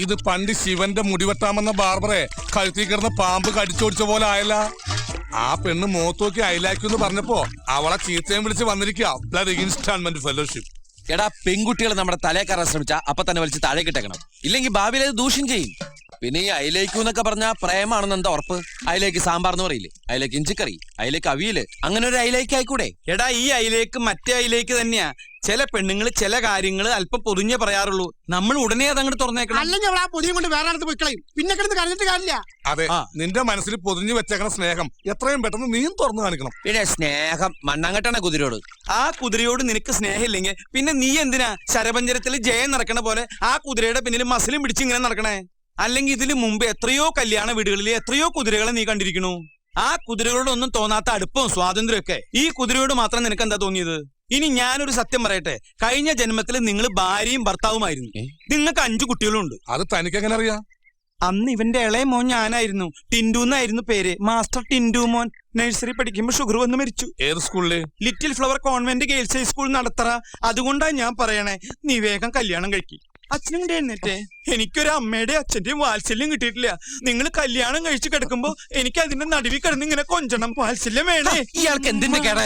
ഇത് പണ്ട് ശിവന്റെ മുടിവെട്ടാമെന്ന ബാർബറെ കഴുത്തി കിടന്ന പാമ്പ് കടിച്ചോടിച്ച പോലെ ആയല്ല. ആ പെണ്ണ് മോത്തോക്കി അയലാക്കുന്നു പറഞ്ഞപ്പോ അവളെ ചീത്തയും വിളിച്ച് വന്നിരിക്കുക ഇൻസ്റ്റാൾമെന്റ് ഫെലോഷിപ്പ്. എടാ, പെൺകുട്ടികൾ നമ്മുടെ തലേ കയറാൻ ശ്രമിച്ചാ അപ്പൊ തന്നെ വലിച്ച് താഴെ കിട്ടേക്കണം, ഇല്ലെങ്കിൽ ഭാവിയിൽ അത് ദൂഷ്യം ചെയ്യും. പിന്നെ ഈ അയിലേക്ക് എന്നൊക്കെ പറഞ്ഞാ പ്രേമാണെന്ന് എന്താ ഉറപ്പ്? അയിലേക്ക് സാമ്പാർ എന്ന് പറയില്ലേ, അയിലേക്ക് ഇഞ്ചിക്കറി, അയിലേക്ക് അവിയല്, അങ്ങനെ ഒരു അയിലേക്ക് ആയിക്കൂടെ? എടാ, ഈ അയിലേക്ക് മറ്റേ അയിലേക്ക് തന്നെയാ. ചില പെണ്ണുങ്ങൾ ചില കാര്യങ്ങൾ അല്പം പൊതിഞ്ഞേ പറയാറുള്ളൂ. നമ്മൾ ഉടനെ അതങ്ങോട്ട് തുറന്നേക്കണം. അല്ലെങ്കിൽ അവൾ ആ പൊതിയും കൊണ്ട് വേറെ അടുത്ത് പോയിക്കളയും. പിന്നെ കിടന്ന് കരഞ്ഞിട്ട് കാര്യമില്ല. അതെ, നിന്റെ മനസ്സിൽ പൊതിഞ്ഞു വെച്ചേക്കണ സ്നേഹം എത്രയും പെട്ടെന്ന് നീ തുറന്നു കാണിക്കണം. പിന്നെ സ്നേഹം മണ്ണാങ്കട്ടാണ് കുതിരയോട്. ആ കുതിരയോട് നിനക്ക് സ്നേഹമില്ലെങ്കിൽ പിന്നെ നീ എന്തിനാ ശരപഞ്ചരത്തിൽ ജയം നടക്കണ പോലെ ആ കുതിരയുടെ പിന്നിൽ മസിലും പിടിച്ച് ഇങ്ങനെ നടക്കണേ? അല്ലെങ്കിൽ ഇതിനു മുമ്പ് എത്രയോ കല്യാണ വീടുകളിൽ എത്രയോ കുതിരകളെ നീ കണ്ടിരിക്കണു. ആ കുതിരകളോടൊന്നും തോന്നാത്ത അടുപ്പവും സ്വാതന്ത്ര്യമൊക്കെ ഈ കുതിരയോട് മാത്രം നിനക്ക് എന്താ തോന്നിയത്? ഇനി ഞാനൊരു സത്യം പറയട്ടെ, കഴിഞ്ഞ ജന്മത്തിൽ നിങ്ങൾ ഭാര്യയും ഭർത്താവുമായിരുന്നു. നിങ്ങൾക്ക് 5 കുട്ടികളുണ്ട്. അത് തനിക്ക് എങ്ങനെ അറിയാം? അന്ന് ഇവന്റെ ഇളയ മോൻ ഞാനായിരുന്നു. ടിൻഡു എന്നായിരുന്നു പേര്. മാസ്റ്റർ ടിൻഡു മോൻ നഴ്സറി പഠിക്കുമ്പോ ഷുഗർ വന്ന് മരിച്ചു. ഏത് സ്കൂളില്? Little flower convent girls high school Nadathara. അതുകൊണ്ടാ ഞാൻ പറയണേ, നീ വേഗം കല്യാണം കഴിക്കും. അച്ഛനും കൂടെ എഴുന്നേറ്റേ. എനിക്കൊരു അമ്മയുടെ അച്ഛന്റെയും വാത്സല്യം കിട്ടിയിട്ടില്ല. നിങ്ങൾ കല്യാണം കഴിച്ചു കിടക്കുമ്പോ എനിക്ക് അതിന്റെ നടുവിൽ കിടന്ന് ഇങ്ങനെ കൊഞ്ചണം. വാത്സല്യം വേണേ. ഇയാൾക്ക് എന്തിന്റെ കേടാ?